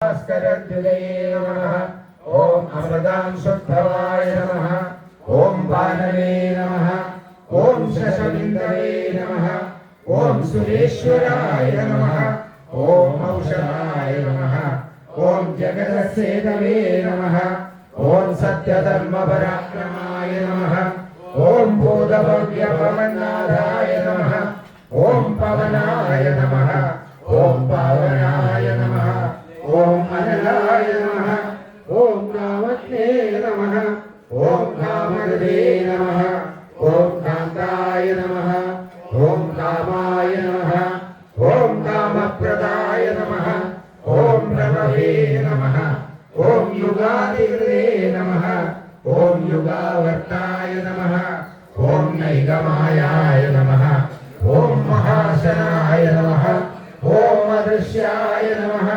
भास्करद्विजये नमः। ओम अमृतांशुद्धवाय नमः। ओम बाणवे नमः। ओम शशविन्दवे नमः। ओम सुरेश्वराय नमः। ओम औषधाय नमः। ओम जगदसेतवे नमः। ओम सत्यधर्मपराक्रमाय नमः। ओम भूतभव्यपवननाथाय नमः। ओम पवनाय नमः। ओम पावनाय नमः। ओम अनलाय नमः। ओम कामत्ने नमः। ओम कामदे नमः। ओम कान्ताय नमः। ओम कामाय नमः। ओम कामप्रदाय नमः। ओम प्रभवे नमः। ओम युगादिकृते नमः। ओम युगावर्ताय नमः। ओम नैगमायाय नमः। ओम महाशनाय नमः। ओम अदृश्याय नमः।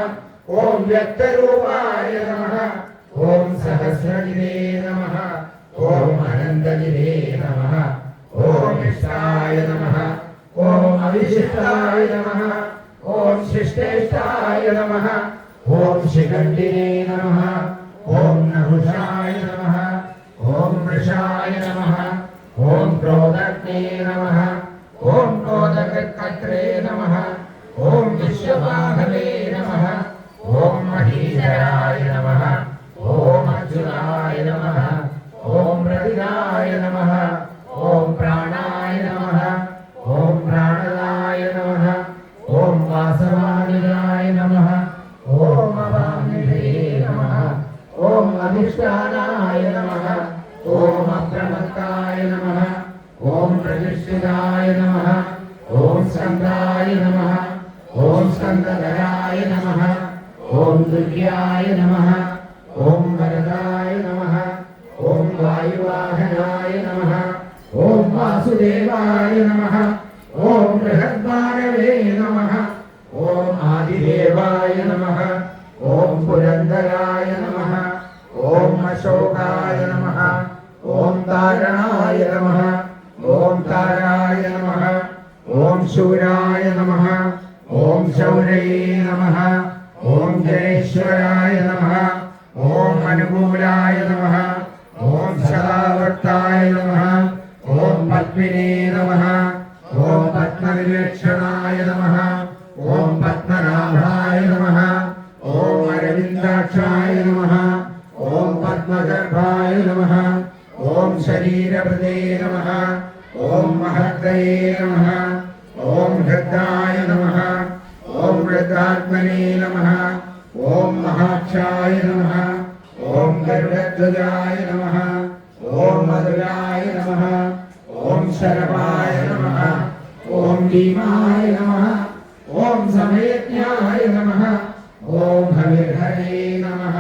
ओम व्यक्तरूपाय नमः। ओम सहस्रगिरे नमः। ओम अनन्तगिरे नमः। ओम इष्टाय नमः। ओम अविशिष्टाय नमः। ओम शिष्टेष्टाय नमः। ओम शिखण्डिने नमः। ओम नहुषाय नमः। ओम वृषाय नमः। ओम क्रोधज्ञे नमः। ओम क्रोधकर्त्रे नमः। ओम विश्वबाहवे नमः। ओम महीधराय नमः। ओम अच्युताय नमः। ओम रविनाय नमः। ओम प्राणाय नमः। ओम प्राणदाय नमः। ओम वासवानिदाय नमः। ओम अवानिधे नमः। ओम अधिष्ठानाय नमः। ओम अप्रमत्ताय नमः। ओम प्रतिष्ठिताय नमः। ओम स्कन्दाय नमः। ओम स्कन्दधराय नमः। ओम दुर्गाय नमः। ओम वरदाय नमः। ओम वायुवाहनाय नमः। ओम वासुदेवाय नमः। ओम बृहद्भारवे नमः। ओम आदिदेवाय नमः। ओम पुरन्दराय नमः। ओम अशोकाय नमः। ओम तारणाय नमः। ओम ताराय नमः। ओम शूराय नमः। ओम शौर्ये नमः। ओम जनेश्वराय नमः। ओम अनुकूलाय नमः। ओम सदावर्ताय नमः। ओम पद्मिने नमः। ओम पद्मविलक्षणाय नमः। ओम पद्मनाभाय नमः। ओम अरविन्दाक्षाय नमः। ओम पद्मगर्भाय नमः। ओम शरीरप्रदे नमः। ओम महद्दये नमः। ओम हृदाय नमः। ओम हृदात्मने नमः। ओम महाक्षाय नमः। ओम गरुडध्वजाय नमः। ओम मधुराय नमः। ओम शरभाय नमः। ओम भीमाय नमः। ओम समयज्ञाय नमः। ओम हविर्हरे नमः।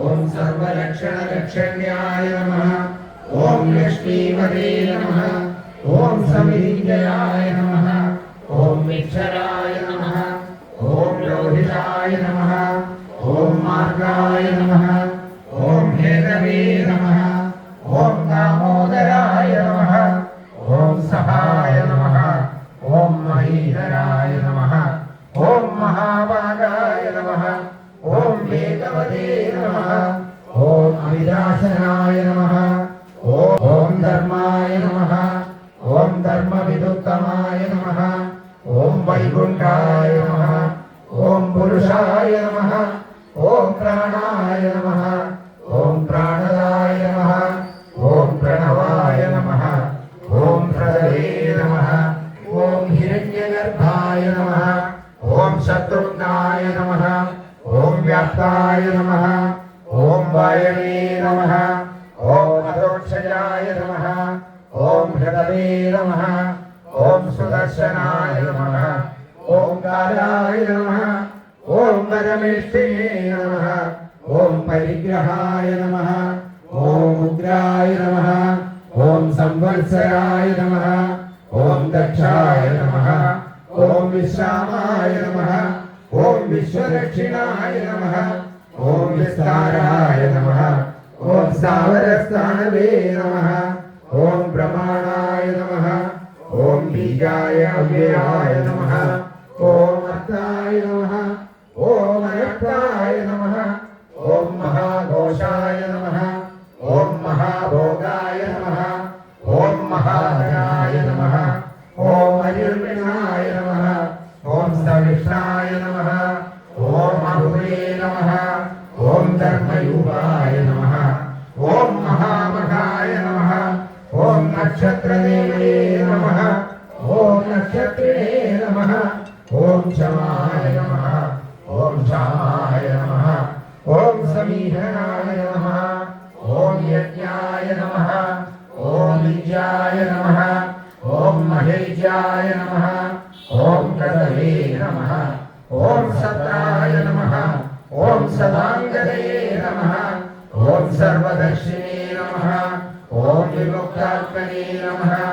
ओम सर्वलक्षणलक्षण्याय नमः। ओम लक्ष्मीपदे नमः। ओम समिञ्जयाय नमः। ओम मिक्षराय नमः। ओम लोहिताय नमः। ओम मार्गाय नमः। ओम हेतवे नमः। ओम दामोदराय नमः। ओम सहाय नमः। ओम महीधराय नमः। ओम महाभागाय नमः। ओम वेगवते नमः। ओम अविदासनाय नमः। ओम धर्माय नमः। ओम धर्मविदुत्तमाय नमः। ओम वैकुंठाय नमः। ओम पुरुषाय नमः। ओम प्राणाय नमः। ओम प्राणदाय नमः। ओम प्रणवाय नमः। ओम प्रदवे नमः। ओम हिरण्यगर्भाय नमः। ओम शत्रुघ्नाय नमः। ओम व्याप्ताय नमः। ओम वायवे नमः। ओम अदोक्षजाय नमः। ओम हृदवे नमः। ओम सुदर्शनाय नमः। ओम कालाय नमः। ओम परमेष्ठिने नमः। ओम परिग्रहाय नमः। ओम उग्राय नमः। ओम संवत्सराय नमः। ओम दक्षाय नमः। ओम विश्रामाय नमः। ओम विश्वदक्षिणाय नमः। ओम विस्ताराय नमः। ओम स्थावरस्थानवे नमः। ओम प्रमाणाय नमः। ओम बीजाय अव्ययाय नमः। ओम अर्थाय नमः। ओम अनर्थाय नमः ॐ महाघोषाय नमः ॐ महाभोगाय नमः ॐ महागणाय नमः ॐ अनिर्विघ्नाय नमः ॐ सविष्णाय नमः ॐ अभुवे नमः ॐ धर्मयूपाय नमः ॐ महामहाय नमः ॐ नक्षत्रदेवे नमः ॐ नक्षत्रिणे नमः ॐ क्षमाय नमः ॐ क्षमाय नमः ॐ समीहनाय नमः ॐ यज्ञाय नमः ॐ विद्याय नमः ॐ महेशाय नमः ॐ कदवे नमः ॐ सत्राय नमः ॐ सदांगदे नमः ॐ सर्वदर्शिने नमः ॐ विमुक्तात्मने नमः।